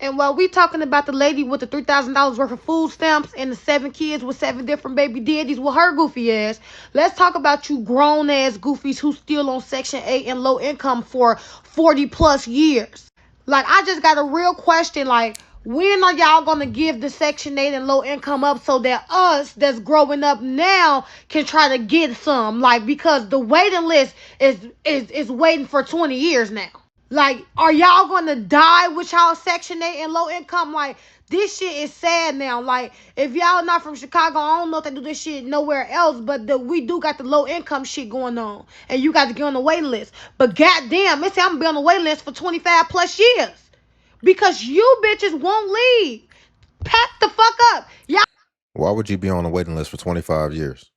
And while we talking about the lady with the $3,000 worth of food stamps and the 7 kids with 7 different baby daddies with her goofy ass, let's talk about you grown ass goofies who still on Section 8 and low income for 40 plus years. Like, I just got a real question. Like, when are y'all gonna give the Section 8 and low income up so that us that's growing up now can try to get some? Like, because the waiting list is waiting for 20 years now. Like, are y'all gonna die with y'all Section 8 and low income? Like, this shit is sad now. Like, if y'all not from Chicago, I don't know if they do this shit nowhere else, but we do got the low income shit going on. And you got to get on the wait list. But goddamn, they say I'm gonna be on the wait list for 25 plus years. Because you bitches won't leave. Pack the fuck up. Y'all. Why would you be on a waiting list for 25 years?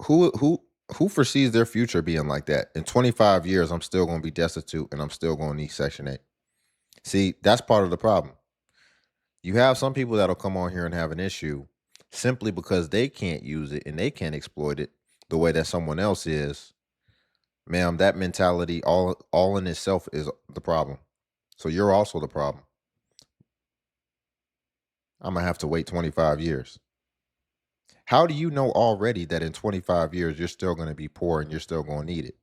Who foresees their future being like that? In 25 years, I'm still going to be destitute and I'm still going to need Section 8. See, that's part of the problem. You have some people that'll come on here and have an issue simply because they can't use it and they can't exploit it the way that someone else is. Ma'am, that mentality all in itself is the problem. So you're also the problem. I'm going to have to wait 25 years. How do you know already that in 25 years you're still going to be poor and you're still going to need it?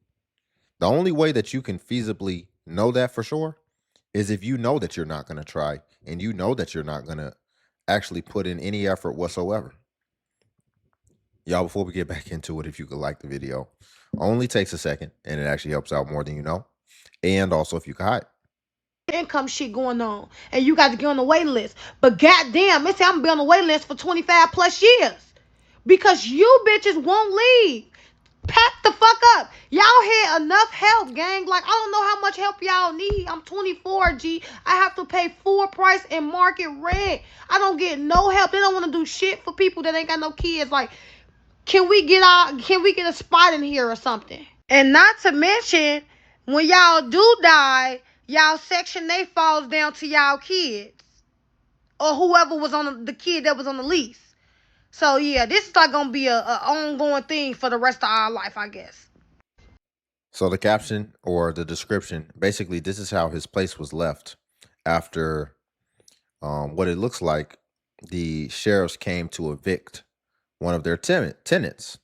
The only way that you can feasibly know that for sure is if you know that you're not going to try and you know that you're not going to actually put in any effort whatsoever. Y'all, before we get back into it, if you could like the video, only takes a second and it actually helps out more than you know. And also if you could hide. Income shit going on. And you got to get on the wait list. But goddamn, they say I'm gonna be on the wait list for 25 plus years. Because you bitches won't leave. Pack the fuck up. Y'all had enough help, gang. Like, I don't know how much help y'all need. I'm 24, G. I have to pay full price and market rent. I don't get no help. They don't want to do shit for people that ain't got no kids. Like, can we get a spot in here or something? And not to mention, when y'all do die, y'all Section 8 falls down to y'all kids. Or whoever was on the kid that was on the lease. So yeah, this is like gonna be a ongoing thing for the rest of our life, I guess. So the caption or the description, basically this is how his place was left after what it looks like the sheriffs came to evict one of their tenants.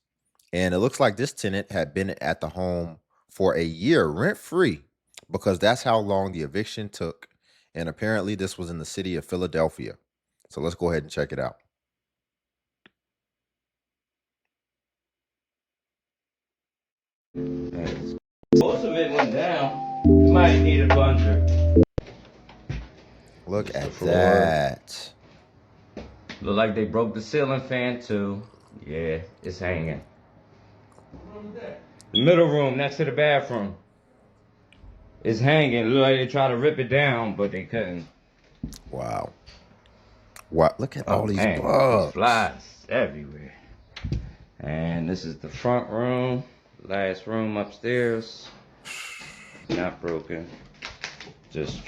And it looks like this tenant had been at the home for a year rent-free because that's how long the eviction took. And apparently this was in the city of Philadelphia. So let's go ahead and check it out. Most of it went down. You might need a plunger. Look at that. Look like they broke the ceiling fan too. Yeah, it's hanging. The middle room next to the bathroom. It's hanging. Look like they tried to rip it down, but they couldn't. Wow. Wow. Look at all these bugs. Flies everywhere. And this is the front room. Last room upstairs. Not broken. Just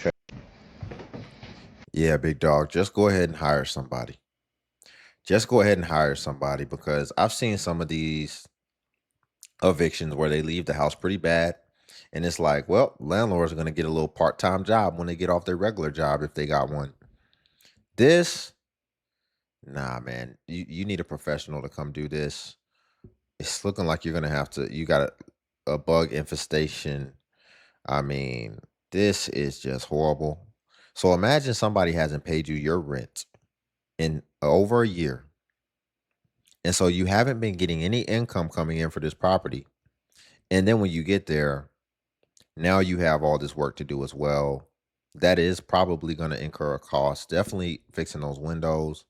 Yeah, big dog. Just go ahead and hire somebody. Just go ahead and hire somebody because I've seen some of these evictions where they leave the house pretty bad. And it's like, well, landlords are going to get a little part-time job when they get off their regular job if they got one. This, nah, man, you need a professional to come do this. It's looking like you're going to have to, you got a bug infestation. I mean, this is just horrible. So imagine somebody hasn't paid you your rent in over a year. And so you haven't been getting any income coming in for this property. And then when you get there, now you have all this work to do as well. That is probably going to incur a cost. Definitely fixing those windows.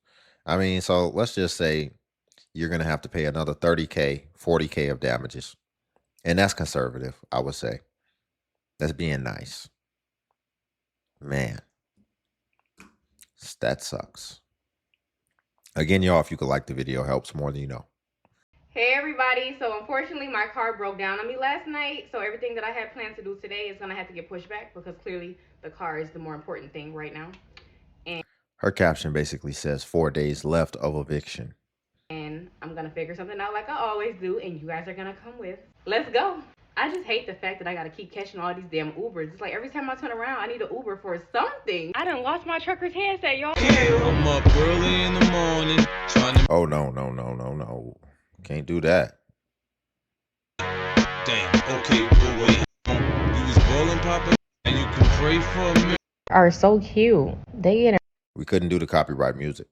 I mean, so let's just say you're going to have to pay another 30K, 40K of damages. And that's conservative, I would say. That's being nice. Man, that sucks. Again, y'all, if you could like the video, helps more than you know. Hey everybody, so unfortunately my car broke down on me last night, so everything that I had planned to do today is going to have to get pushed back because clearly the car is the more important thing right now. And her caption basically says 4 days left of eviction. And I'm going to figure something out like I always do, and you guys are going to come with. Let's go. I just hate the fact that I gotta keep catching all these damn Ubers. It's like every time I turn around, I need an Uber for something. I done lost my trucker's headset, y'all. I'm up early in the morning trying to. Oh no. Can't do that. Damn, okay, but wait. You was ballin' poppin' and you can pray for me. Are so cute. They getting We couldn't do the copyright music.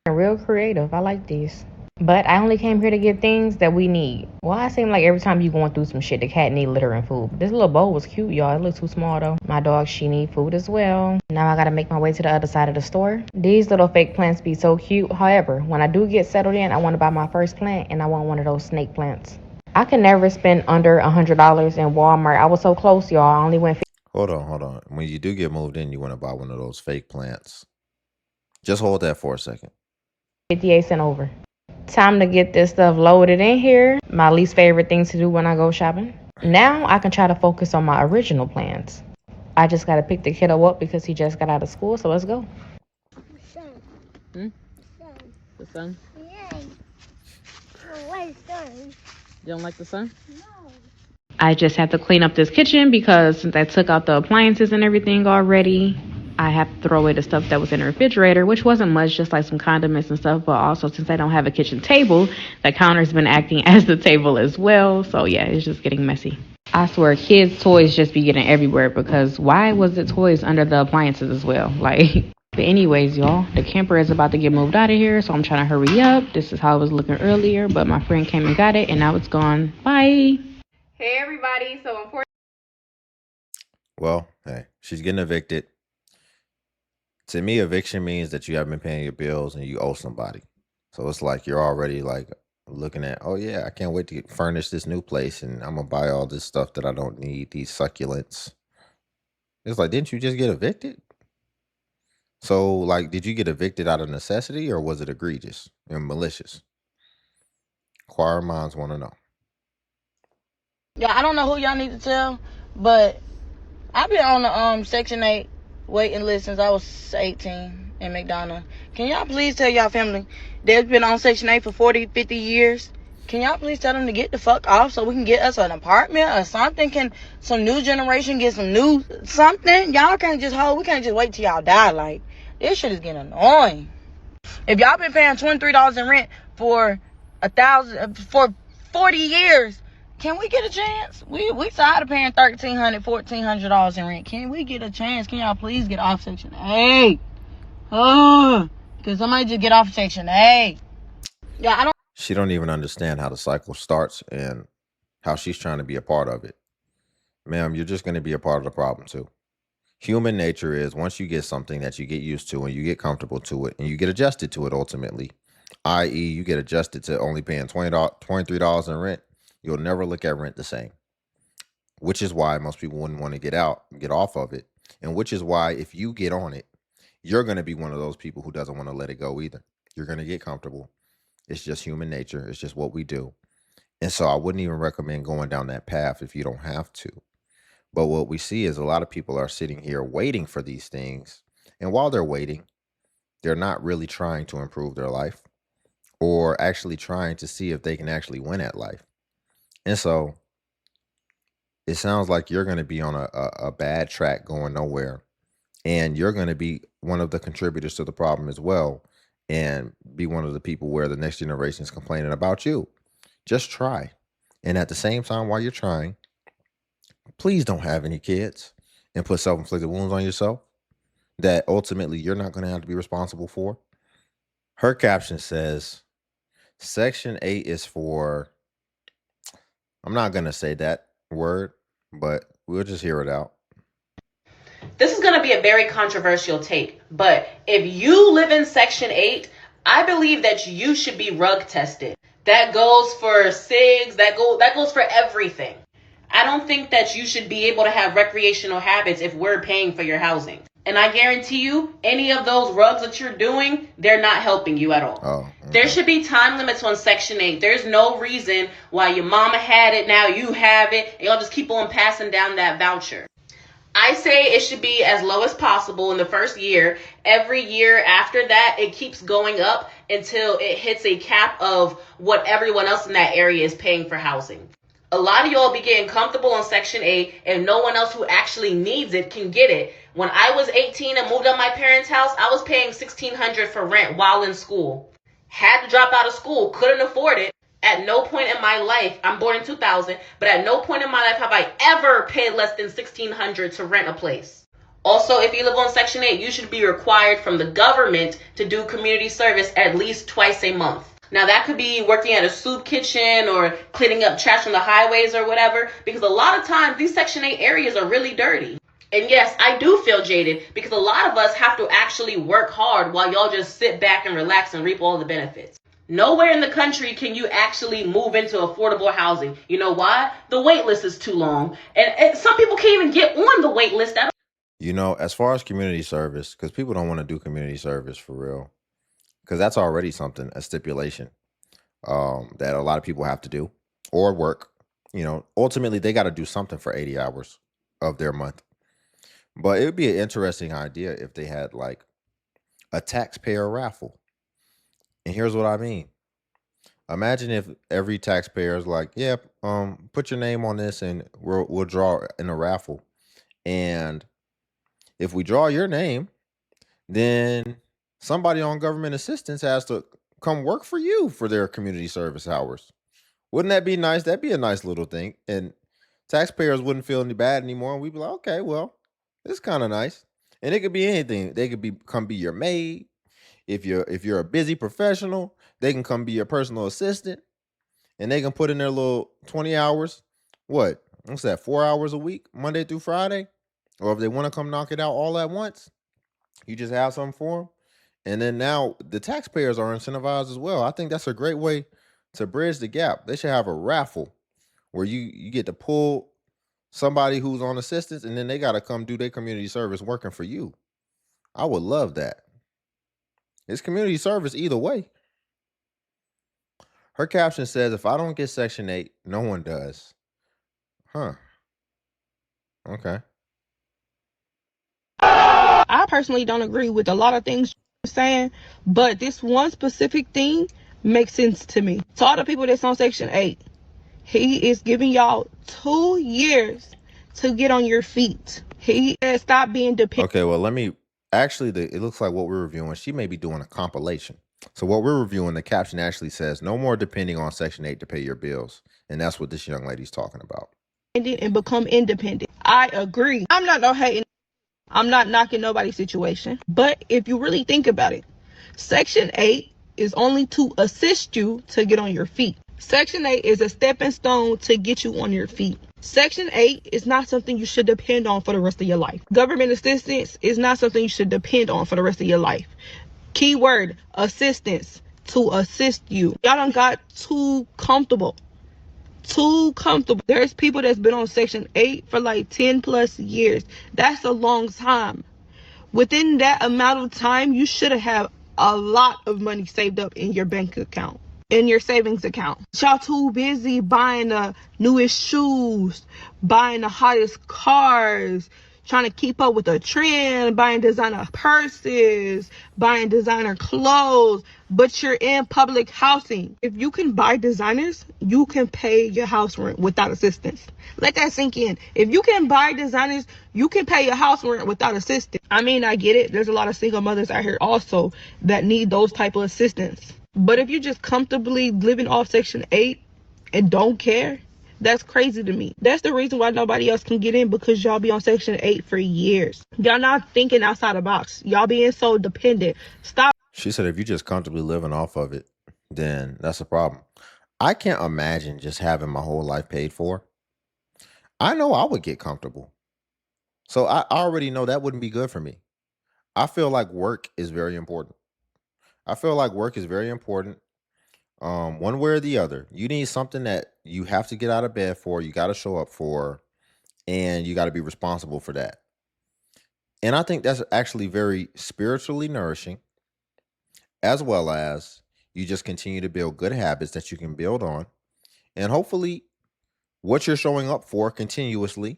real creative. I like these. But I only came here to get things that we need. Why it seem like every time you going through some shit, the cat need litter and food. This little bowl was cute, y'all. It looked too small though. My dog, she need food as well. Now I gotta make my way to the other side of the store. These little fake plants be so cute. However, when I do get settled in, I want to buy my first plant, and I want one of those snake plants. I can never spend under $100 in Walmart. I was so close, y'all. I only went Hold on. When you do get moved in, you want to buy one of those fake plants. Just hold that for a second. 58 cents over. Time to get this stuff loaded in here. My least favorite thing to do when I go shopping. Now I can try to focus on my original plans. I just gotta pick the kiddo up because he just got out of school, so let's go. The sun? Yeah. Why sun? You don't like the sun? No. I just have to clean up this kitchen because since I took out the appliances and everything already, I have to throw away the stuff that was in the refrigerator, which wasn't much, just like some condiments and stuff. But also, since I don't have a kitchen table, the counter's been acting as the table as well. So yeah, it's just getting messy. I swear, kids' toys just be getting everywhere because why was the toys under the appliances as well? Like, but anyways, y'all, the camper is about to get moved out of here, so I'm trying to hurry up. This is how it was looking earlier, but my friend came and got it, and now it's gone. Bye. Hey, everybody. So, unfortunately, Well, hey, she's getting evicted. To me, eviction means that you haven't been paying your bills and you owe somebody. So it's like you're already like looking at, oh yeah, I can't wait to furnish this new place and I'm gonna buy all this stuff that I don't need, these succulents. It's like, didn't you just get evicted? So like, did you get evicted out of necessity or was it egregious and malicious? Choir minds want to know. Yeah, I don't know who y'all need to tell, but I've been on the Section 8 waiting list since I was 18 in McDonough. Can y'all please tell y'all family that's been on Section 8 for 40, 50 years? Can y'all please tell them to get the fuck off so we can get us an apartment or something? Can some new generation get some new something? Y'all can't just hold. We can't just wait till y'all die. Like, this shit is getting annoying. If y'all been paying $23 in rent for 40 years, can we get a chance? We tired of paying $1,300, $1,400 in rent. Can we get a chance? Can y'all please get off Section 8? Can somebody just get off Section 8? Yeah, I don't. She don't even understand how the cycle starts and how she's trying to be a part of it. Ma'am, you're just going to be a part of the problem too. Human nature is once you get something that you get used to and you get comfortable to it and you get adjusted to it ultimately, i.e. you get adjusted to only paying $23 in rent, you'll never look at rent the same, which is why most people wouldn't want to get off of it. And which is why if you get on it, you're going to be one of those people who doesn't want to let it go either. You're going to get comfortable. It's just human nature. It's just what we do. And so I wouldn't even recommend going down that path if you don't have to. But what we see is a lot of people are sitting here waiting for these things. And while they're waiting, they're not really trying to improve their life or actually trying to see if they can actually win at life. And so it sounds like you're going to be on a bad track going nowhere. And you're going to be one of the contributors to the problem as well. And be one of the people where the next generation is complaining about you. Just try. And at the same time, while you're trying, please don't have any kids and put self-inflicted wounds on yourself that ultimately you're not going to have to be responsible for. Her caption says, Section 8 is for, I'm not going to say that word, but we'll just hear it out. This is going to be a very controversial take, but if you live in Section 8, I believe that you should be rug tested. That goes for cigs, that goes for everything. I don't think that you should be able to have recreational habits if we're paying for your housing. And I guarantee you, any of those rugs that you're doing, they're not helping you at all. Oh, okay. There should be time limits on Section 8. There's no reason why your mama had it, now you have it, and y'all just keep on passing down that voucher. I say it should be as low as possible in the first year. Every year after that, it keeps going up until it hits a cap of what everyone else in that area is paying for housing. A lot of y'all be getting comfortable on Section 8 and no one else who actually needs it can get it. When I was 18 and moved out my parents' house, I was paying $1,600 for rent while in school. Had to drop out of school, couldn't afford it. At no point in my life, I'm born in 2000, but at no point in my life have I ever paid less than $1,600 to rent a place. Also, if you live on Section 8, you should be required from the government to do community service at least twice a month. Now, that could be working at a soup kitchen or cleaning up trash on the highways or whatever, because a lot of times these Section 8 areas are really dirty. And yes, I do feel jaded because a lot of us have to actually work hard while y'all just sit back and relax and reap all the benefits. Nowhere in the country can you actually move into affordable housing. You know why? The wait list is too long. And some people can't even get on the wait list at all. You know, as far as community service, because people don't want to do community service for real, because that's already something, a stipulation that a lot of people have to do or work. You know, ultimately, they got to do something for 80 hours of their month. But it would be an interesting idea if they had like a taxpayer raffle. And here's what I mean. Imagine if every taxpayer is like, yeah, put your name on this and we'll draw in a raffle. And if we draw your name, then somebody on government assistance has to come work for you for their community service hours. Wouldn't that be nice? That'd be a nice little thing. And taxpayers wouldn't feel any bad anymore. And we'd be like, okay, well, it's kind of nice. And it could be anything. They could come be your maid. If you're a busy professional, they can come be your personal assistant. And they can put in their little 20 hours. What's that? 4 hours a week, Monday through Friday? Or if they want to come knock it out all at once, you just have something for them. And then now the taxpayers are incentivized as well. I think that's a great way to bridge the gap. They should have a raffle where you get to pull somebody who's on assistance and then they got to come do their community service working for you. I would love that. It's community service either way. Her caption says, if I don't get Section 8, no one does. Huh. Okay. I personally don't agree with a lot of things you're saying, but this one specific thing makes sense to me. To all the people that's on Section 8, he is giving y'all 2 years to get on your feet. He said stop being dependent. Okay, well, let me actually, it looks like what we're reviewing, she may be doing a compilation. So what we're reviewing, the caption actually says, no more depending on Section 8 to pay your bills. And that's what this young lady's talking about. And become independent. I agree. I'm not no hating. I'm not knocking nobody's situation. But if you really think about it, Section 8 is only to assist you to get on your feet. Section 8 is a stepping stone to get you on your feet. Section 8 is not something you should depend on for the rest of your life. Government assistance is not something you should depend on for the rest of your life. Keyword, assistance, to assist you. Y'all done got too comfortable. There's people that's been on Section 8 for like 10 plus years. That's a long time. Within that amount of time, you should have a lot of money saved up in your bank account, in your savings account. Y'all too busy buying the newest shoes, buying the hottest cars, trying to keep up with the trend, buying designer purses, buying designer clothes, but you're in public housing. If you can buy designers, you can pay your house rent without assistance. Let that sink in. If you can buy designers, you can pay your house rent without assistance. I mean, I get it. There's a lot of single mothers out here also that need those type of assistance. But if you're just comfortably living off Section 8 and don't care, that's crazy to me. That's the reason why nobody else can get in, because y'all be on Section 8 for years. Y'all not thinking outside the box. Y'all being so dependent. Stop. She said if you just comfortably living off of it, then that's a problem. I can't imagine just having my whole life paid for. I know I would get comfortable. So I already know that wouldn't be good for me. I feel like work is very important. One way or the other. You need something that you have to get out of bed for, you got to show up for, and you got to be responsible for that. And I think that's actually very spiritually nourishing, as well as you just continue to build good habits that you can build on. And hopefully, what you're showing up for continuously,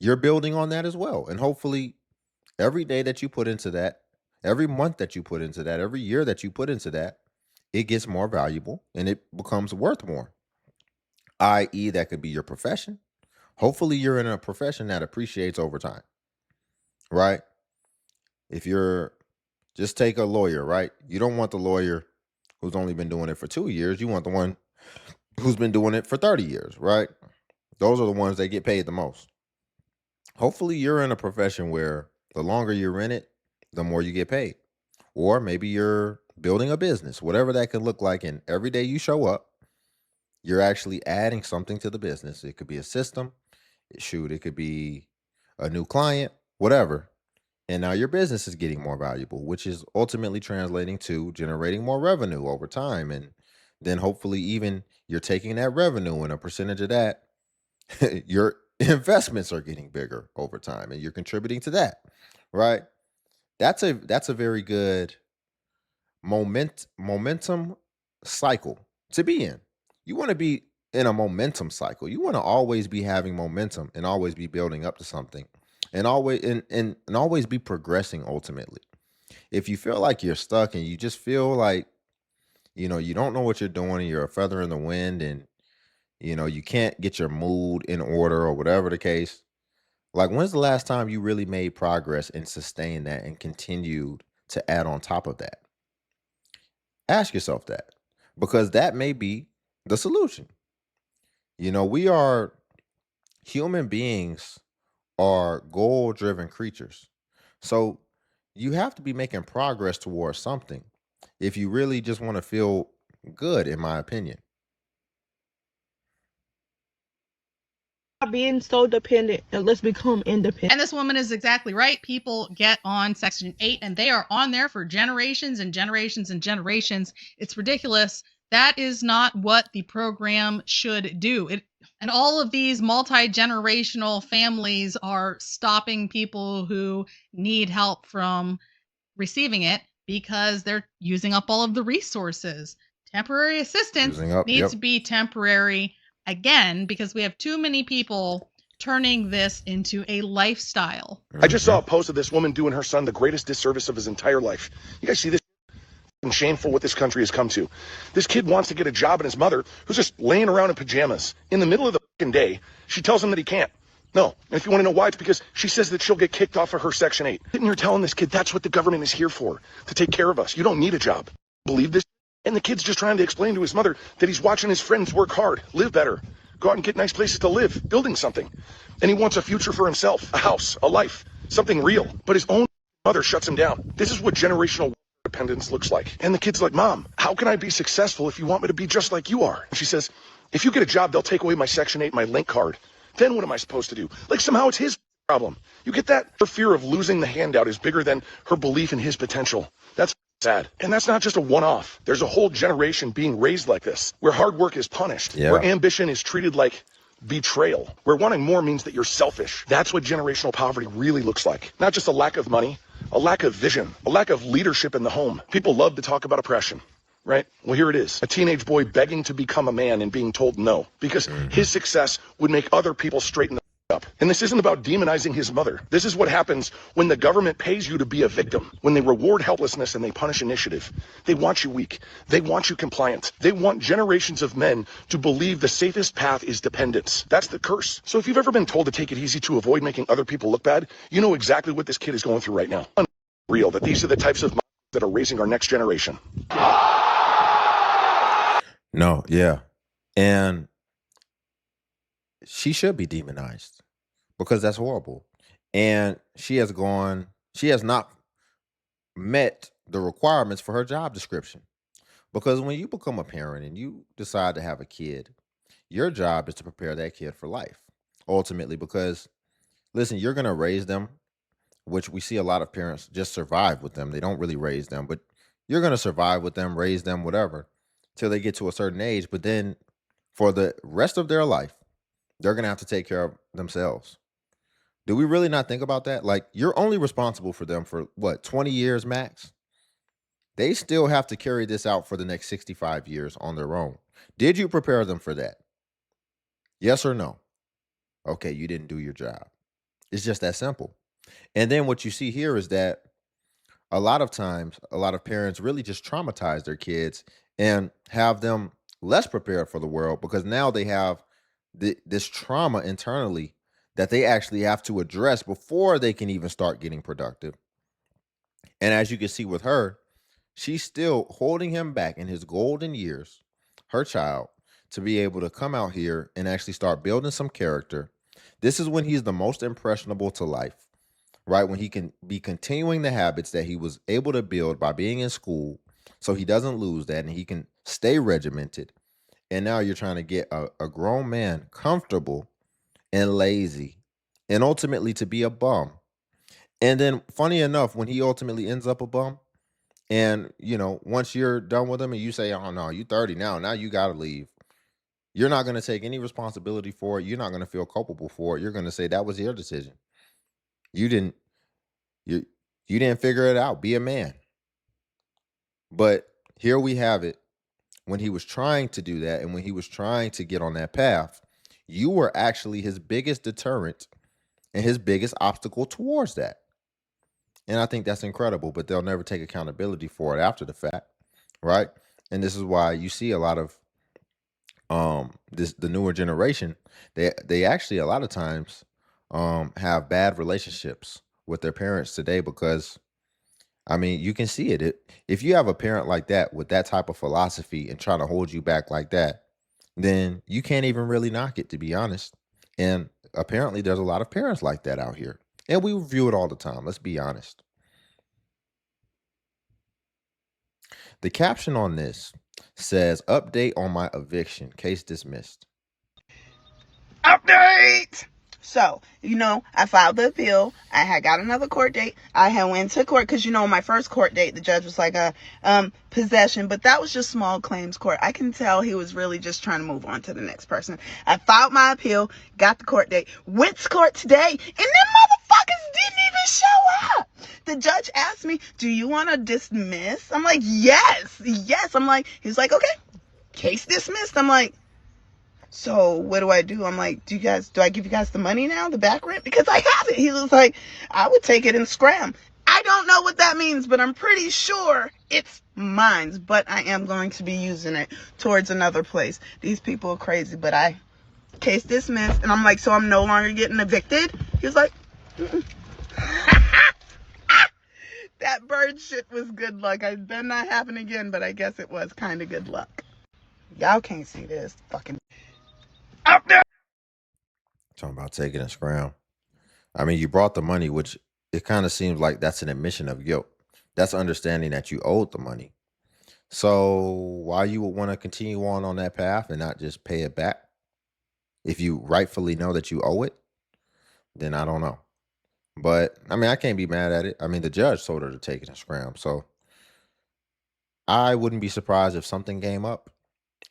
you're building on that as well. And hopefully, every day that you put into that, every month that you put into that, every year that you put into that, it gets more valuable and it becomes worth more. i.e., that could be your profession. Hopefully, you're in a profession that appreciates overtime, right? If you're just take a lawyer, right? You don't want the lawyer who's only been doing it for 2 years. You want the one who's been doing it for 30 years, right? Those are the ones that get paid the most. Hopefully, you're in a profession where the longer you're in it, the more you get paid. Or maybe you're building a business, whatever that could look like. And every day you show up, you're actually adding something to the business. It could be a system, it could be a new client, whatever. And now your business is getting more valuable, which is ultimately translating to generating more revenue over time. And then hopefully, even you're taking that revenue and a percentage of that, your investments are getting bigger over time and you're contributing to that, right? That's a very good momentum cycle to be in. You want to be in a momentum cycle. You want to always be having momentum and always be building up to something and always be progressing ultimately. If you feel like you're stuck and you just feel like, you don't know what you're doing and you're a feather in the wind and you can't get your mood in order or whatever the case, like when's the last time you really made progress and sustained that and continued to add on top of that? Ask yourself that because that may be the solution. We are human beings are goal driven creatures. So you have to be making progress towards something if you really just want to feel good, in my opinion. Stop being so dependent and let's become independent. And this woman is exactly right. People get on Section 8 and they are on there for generations and generations and generations. It's ridiculous. That is not what the program should do. And all of these multi-generational families are stopping people who need help from receiving it because they're using up all of the resources. Temporary assistance needs to be temporary again because we have too many people turning this into a lifestyle. I just saw a post of this woman doing her son the greatest disservice of his entire life. You guys see this? And shameful what this country has come to. This kid wants to get a job, and his mother, who's just laying around in pajamas in the middle of the fucking day, she tells him that he can't. No. And if you want to know why, it's because she says that she'll get kicked off of her Section 8. Sitting here telling this kid that's what the government is here for, to take care of us. You don't need a job. Believe this? And the kid's just trying to explain to his mother that he's watching his friends work hard, live better, go out and get nice places to live, building something. And he wants a future for himself, a house, a life, something real. But his own mother shuts him down. This is what generational dependence looks like. And the kid's like, Mom, how can I be successful if you want me to be just like you are? And she says, if you get a job, they'll take away my Section 8, my link card. Then what am I supposed to do? Like somehow it's his problem. You get that? Her fear of losing the handout is bigger than her belief in his potential. That's sad. And that's not just a one-off. There's a whole generation being raised like this, where hard work is punished, where ambition is treated like betrayal, where wanting more means that you're selfish. That's what generational poverty really looks like. Not just a lack of money, a lack of vision, a lack of leadership in the home. People love to talk about oppression, right? Well, here it is. A teenage boy begging to become a man and being told no, because his success would make other people straighten the up. And this isn't about demonizing his mother. This is what happens when the government pays you to be a victim, when they reward helplessness and they punish initiative. They want you weak. They want you compliant. They want generations of men to believe the safest path is dependence. That's the curse. So if you've ever been told to take it easy to avoid making other people look bad, you know exactly what this kid is going through right now. Unreal that these are the types of that are raising our next generation. No, yeah. And she should be demonized because that's horrible. And she has not met the requirements for her job description. Because when you become a parent and you decide to have a kid, your job is to prepare that kid for life, ultimately. Because, listen, you're going to raise them, which we see a lot of parents just survive with them. They don't really raise them, but you're going to survive with them, raise them, whatever, till they get to a certain age. But then for the rest of their life, they're going to have to take care of themselves. Do we really not think about that? Like, you're only responsible for them for what, 20 years max? They still have to carry this out for the next 65 years on their own. Did you prepare them for that? Yes or no? Okay, you didn't do your job. It's just that simple. And then what you see here is that a lot of times, a lot of parents really just traumatize their kids and have them less prepared for the world because now they have this trauma internally that they actually have to address before they can even start getting productive. And as you can see with her, she's still holding him back in his golden years, her child, to be able to come out here and actually start building some character. This is when he's the most impressionable to life, right? When he can be continuing the habits that he was able to build by being in school, so he doesn't lose that and he can stay regimented. And now you're trying to get a grown man comfortable and lazy and ultimately to be a bum. And then, funny enough, when he ultimately ends up a bum, and once you're done with him and you say, "Oh no, you 30 now you got to leave," you're not going to take any responsibility for it. You're not going to feel culpable for it. You're going to say that was your decision. You didn't you you didn't figure it out. Be a man. But here we have it. When he was trying to do that and when he was trying to get on that path, you were actually his biggest deterrent and his biggest obstacle towards that. And I think that's incredible, but they'll never take accountability for it after the fact, right? And this is why you see a lot of the newer generation, they actually a lot of times have bad relationships with their parents today because I mean, you can see it. If you have a parent like that with that type of philosophy and trying to hold you back like that, then you can't even really knock it, to be honest. And apparently there's a lot of parents like that out here. And we review it all the time. Let's be honest. The caption on this says, "Update on my eviction. Case dismissed." Update! So, I filed the appeal. I had got another court date. I had went to court because, my first court date, the judge was like, possession, but that was just small claims court. I can tell he was really just trying to move on to the next person. I filed my appeal, got the court date, went to court today, and them motherfuckers didn't even show up. The judge asked me, "Do you want to dismiss?" I'm like, yes. I'm like, he's like, "Okay, case dismissed." I'm like, "So what do I do?" I'm like, do I give you guys the money now, the back rent? Because I have it. He was like, "I would take it and scram." I don't know what that means, but I'm pretty sure it's mine. But I am going to be using it towards another place. These people are crazy, but case dismissed. And I'm like, "So I'm no longer getting evicted?" He was like, "Mm-mm." That bird shit was good luck. I bet not happen again, but I guess it was kind of good luck. Y'all can't see this. Fucking up there. Talking about taking a scram. I mean, you brought the money, which it kind of seems like that's an admission of guilt. That's understanding that you owed the money. So why you would want to continue on that path and not just pay it back? If you rightfully know that you owe it, then I don't know. But I mean, I can't be mad at it. I mean, the judge told her to take it and scram. So I wouldn't be surprised if something came up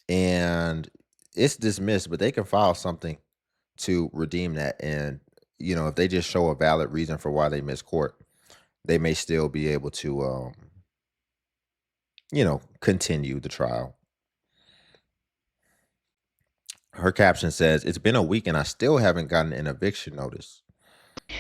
and it's dismissed, but they can file something to redeem that. And, if they just show a valid reason for why they missed court, they may still be able to, continue the trial. Her caption says, "It's been a week and I still haven't gotten an eviction notice."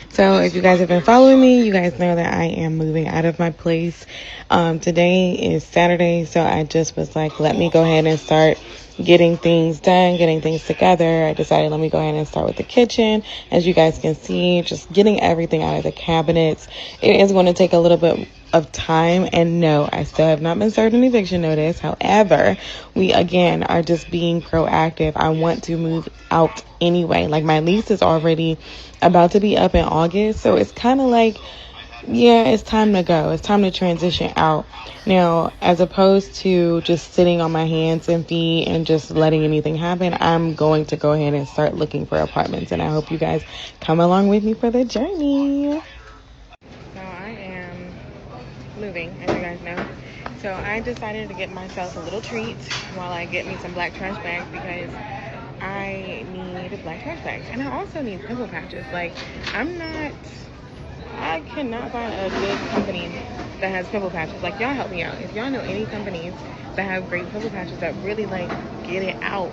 So if you guys have been following me, you guys know that I am moving out of my place. Today is Saturday, so I just was like, let me go ahead and start getting things done, getting things together. I decided let me go ahead and start with the kitchen. As you guys can see, just getting everything out of the cabinets. It is going to take a little bit of time, and no, I still have not been served an eviction notice. However, we again are just being proactive. I want to move out anyway. Like, my lease is already about to be up in August, so it's kind of like, yeah, it's time to go. It's time to transition out. Now, as opposed to just sitting on my hands and feet and just letting anything happen, I'm going to go ahead and start looking for apartments, and I hope you guys come along with me for the journey. So I am moving, as you guys know. So I decided to get myself a little treat while I get me some black trash bags, because I need black trash bags, and I also need pimple patches. Like, I cannot find a good company that has pimple patches. Like, y'all help me out. If y'all know any companies that have great pimple patches that really, like, get it out,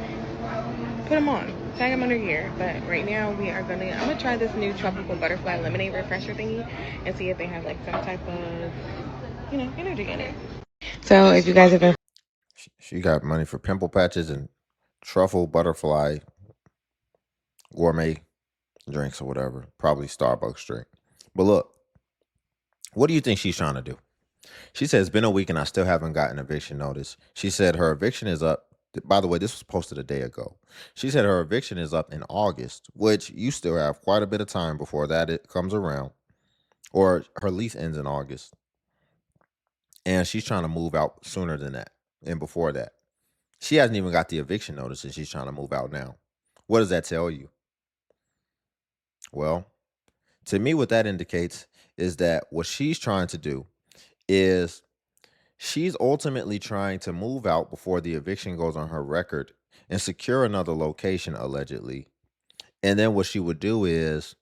put them on. Tag them under here. But right now, I'm gonna try this new tropical butterfly lemonade refresher thingy and see if they have, like, some type of, energy in it. So if you guys have been... She got money for pimple patches and truffle butterfly gourmet drinks or whatever, probably Starbucks drink. But look, what do you think she's trying to do? She said, it's been a week and I still haven't gotten eviction notice. She said her eviction is up. By the way, this was posted a day ago. She said her eviction is up in August, which you still have quite a bit of time before that it comes around, or her lease ends in August. And she's trying to move out sooner than that and before that. She hasn't even got the eviction notice and she's trying to move out now. What does that tell you? Well, to me, what that indicates is that what she's trying to do is she's ultimately trying to move out before the eviction goes on her record and secure another location, allegedly. And then what she would do is,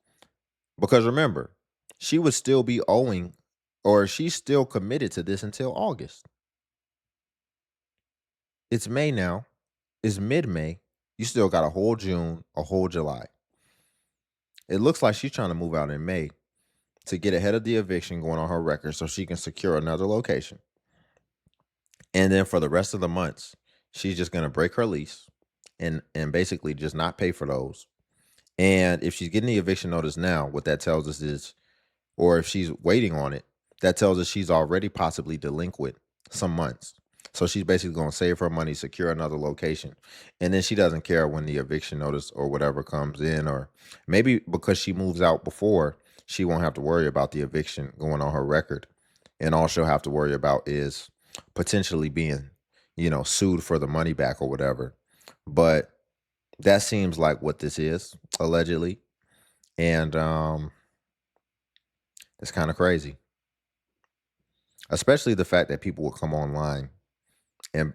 because remember, she would still be owing, or she's still committed to this until August. It's May now. It's mid-May. You still got a whole June, a whole July. It looks like she's trying to move out in May to get ahead of the eviction going on her record so she can secure another location. And then for the rest of the months, she's just going to break her lease and basically just not pay for those. And if she's getting the eviction notice now, what that tells us is, or if she's waiting on it, that tells us she's already possibly delinquent some months. So she's basically going to save her money, secure another location. And then she doesn't care when the eviction notice or whatever comes in, or maybe because she moves out before, she won't have to worry about the eviction going on her record. And all she'll have to worry about is potentially being, sued for the money back or whatever. But that seems like what this is, allegedly. And it's kind of crazy. Especially the fact that people will come online. And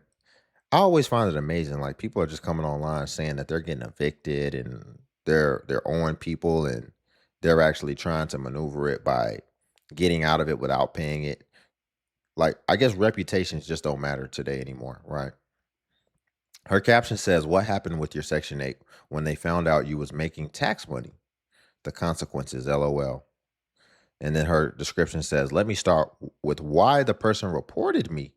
I always find it amazing. Like, people are just coming online saying that they're getting evicted and they're owing people and they're actually trying to maneuver it by getting out of it without paying it. Like, I guess reputations just don't matter today anymore, right? Her caption says, "What happened with your Section 8 when they found out you was making tax money? The consequences, LOL." And then her description says, "Let me start with why the person reported me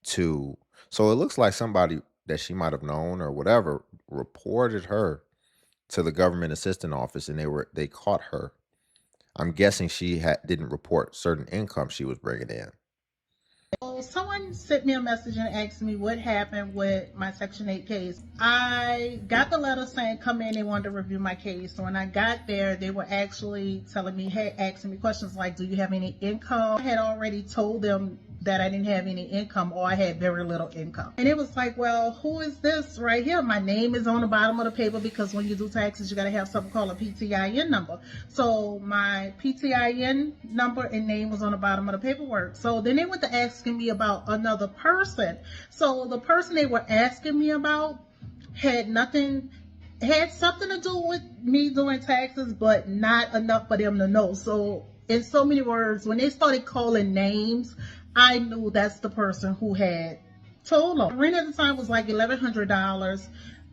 to." So it looks like somebody that she might have known or whatever reported her to the government assistant office, and they caught her. I'm guessing she didn't report certain income she was bringing in. So someone sent me a message and asked me what happened with my Section 8 case. I got the letter saying come in, they wanted to review my case. So when I got there, they were actually telling me, asking me questions like, do you have any income? I had already told them that I didn't have any income, or I had very little income. And it was like, well, who is this right here? My name is on the bottom of the paper because when you do taxes, you got to have something called a PTIN number. So my PTIN number and name was on the bottom of the paperwork. So then they went to asking me about another person. So the person they were asking me about had something to do with me doing taxes, but not enough for them to know. So in so many words, when they started calling names, I knew that's the person who had told them. Rent at the time was like $1,100.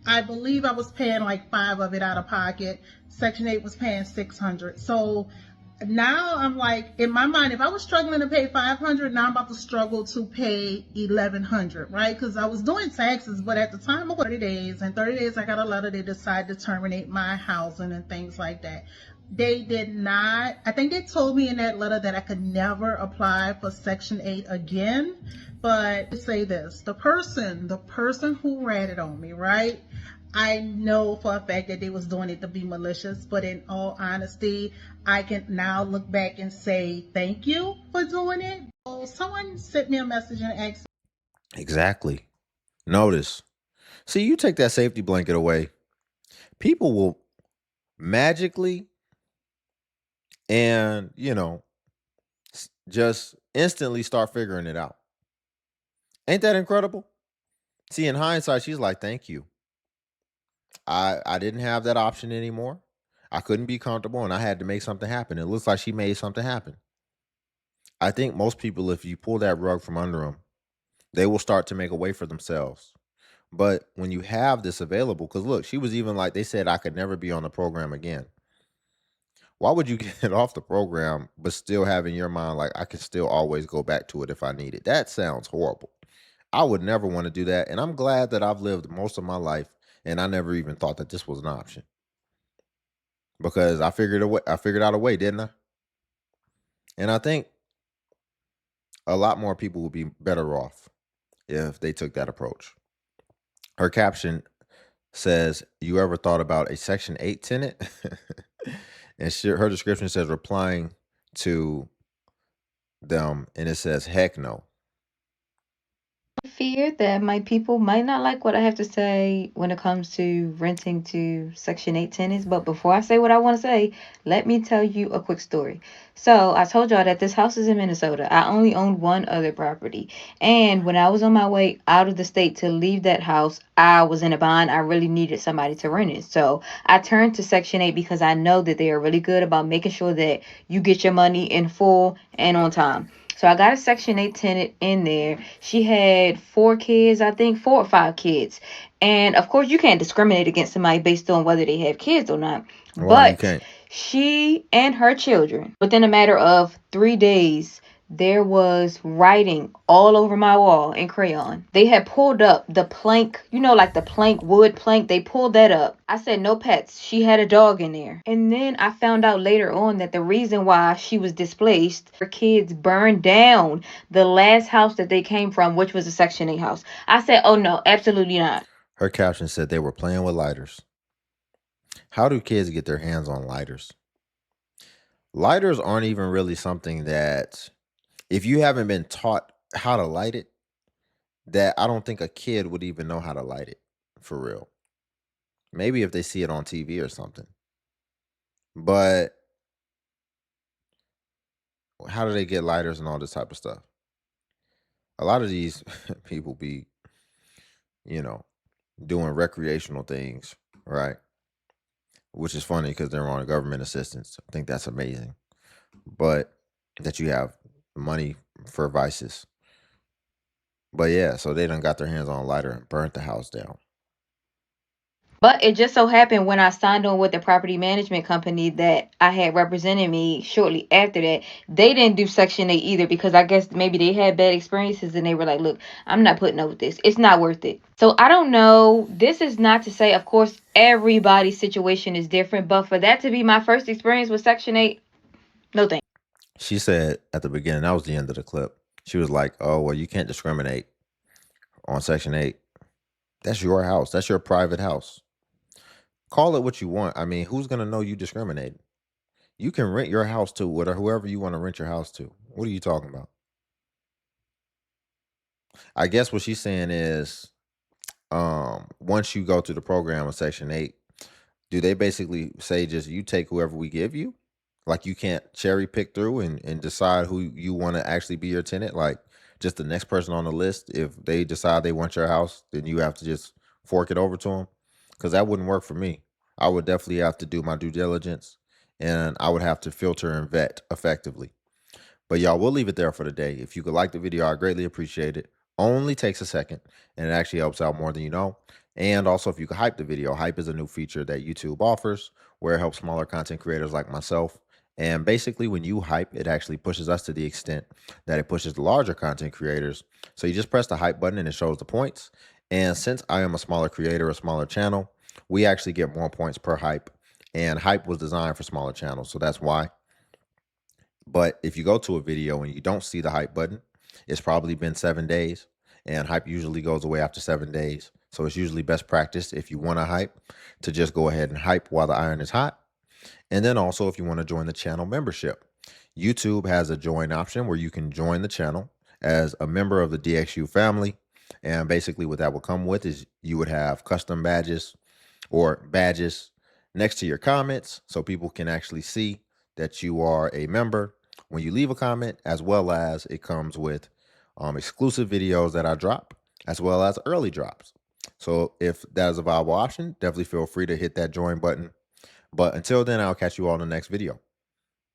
I believe I was paying like $5 of it out of pocket. Section 8 was paying $600. So now I'm like, in my mind, if I was struggling to pay $500, now I'm about to struggle to pay $1,100, right? Because I was doing taxes, but at the time of 30 days, in 30 days I got a letter, they decided to terminate my housing and things like that. They did not, I think they told me in that letter that I could never apply for Section 8 again. But say this, the person who ratted on me, right? I know for a fact that they was doing it to be malicious, but in all honesty, I can now look back and say thank you for doing it. So someone sent me a message and asked. Exactly. Notice. See, you take that safety blanket away, people will magically and, just instantly start figuring it out. Ain't that incredible? See, in hindsight, she's like, thank you. I didn't have that option anymore. I couldn't be comfortable and I had to make something happen. It looks like she made something happen. I think most people, if you pull that rug from under them, they will start to make a way for themselves. But when you have this available, because look, she was even like, they said I could never be on the program again. Why would you get off the program, but still have in your mind, like, I can still always go back to it if I need it? That sounds horrible. I would never want to do that. And I'm glad that I've lived most of my life and I never even thought that this was an option. because I figured out a way, didn't I? And I think a lot more people would be better off if they took that approach. Her caption says, "You ever thought about a Section 8 tenant?" And her description says, replying to them, and it says, "Heck no." Fear that my people might not like what I have to say when it comes to renting to Section 8 tenants. But before I say what I want to say, let me tell you a quick story. So I told y'all that this house is in Minnesota. I only owned one other property. And when I was on my way out of the state to leave that house, I was in a bind. I really needed somebody to rent it. So I turned to Section 8 because I know that they are really good about making sure that you get your money in full and on time. So I got a Section 8 tenant in there. She had 4 kids, I think, 4 or 5 kids. And of course, you can't discriminate against somebody based on whether they have kids or not. Why you But can't? she and her children, within a matter of 3 days, there was writing all over my wall in crayon. They had pulled up the plank, like the plank, wood plank. They pulled that up. I said, no pets. She had a dog in there. And then I found out later on that the reason why she was displaced, her kids burned down the last house that they came from, which was a Section 8 house. I said, oh no, absolutely not. Her caption said they were playing with lighters. How do kids get their hands on lighters? Lighters aren't even really something that, if you haven't been taught how to light it, that I don't think a kid would even know how to light it for real. Maybe if they see it on TV or something. But how do they get lighters and all this type of stuff? A lot of these people be, doing recreational things, right? Which is funny because they're on government assistance. I think that's amazing. But that you have money for vices. But yeah, so they done got their hands on a lighter and burnt the house down. But it just so happened when I signed on with the property management company that I had representing me shortly after that, they didn't do Section 8 either because I guess maybe they had bad experiences and they were like, look, I'm not putting up with this. It's not worth it. So I don't know. This is not to say, of course, everybody's situation is different. But for that to be my first experience with Section 8, no thanks. She said at the beginning, that was the end of the clip. She was like, oh, well, you can't discriminate on Section 8. That's your house. That's your private house. Call it what you want. I mean, who's going to know you discriminate? You can rent your house to whoever you want to rent your house to. What are you talking about? I guess what she's saying is, once you go through the program of Section 8, do they basically say just you take whoever we give you? Like you can't cherry pick through and decide who you want to actually be your tenant? Like just the next person on the list, if they decide they want your house, then you have to just fork it over to them? Because that wouldn't work for me. I would definitely have to do my due diligence and I would have to filter and vet effectively. But y'all, we'll leave it there for today. If you could like the video, I greatly appreciate it. Only takes a second and it actually helps out more than you know. And also, if you could hype the video, hype is a new feature that YouTube offers where it helps smaller content creators like myself. And basically, when you hype, it actually pushes us to the extent that it pushes the larger content creators. So you just press the hype button and it shows the points. And since I am a smaller creator, a smaller channel, we actually get more points per hype. And hype was designed for smaller channels. So that's why. But if you go to a video and you don't see the hype button, it's probably been 7 days. And hype usually goes away after 7 days. So it's usually best practice if you want to hype to just go ahead and hype while the iron is hot. And then also if you want to join the channel membership, YouTube has a join option where you can join the channel as a member of the DXU family. And basically what that will come with is you would have custom badges or badges next to your comments so people can actually see that you are a member when you leave a comment, as well as it comes with exclusive videos that I drop, as well as early drops. So if that is a viable option, definitely feel free to hit that join button. But until then, I'll catch you all in the next video.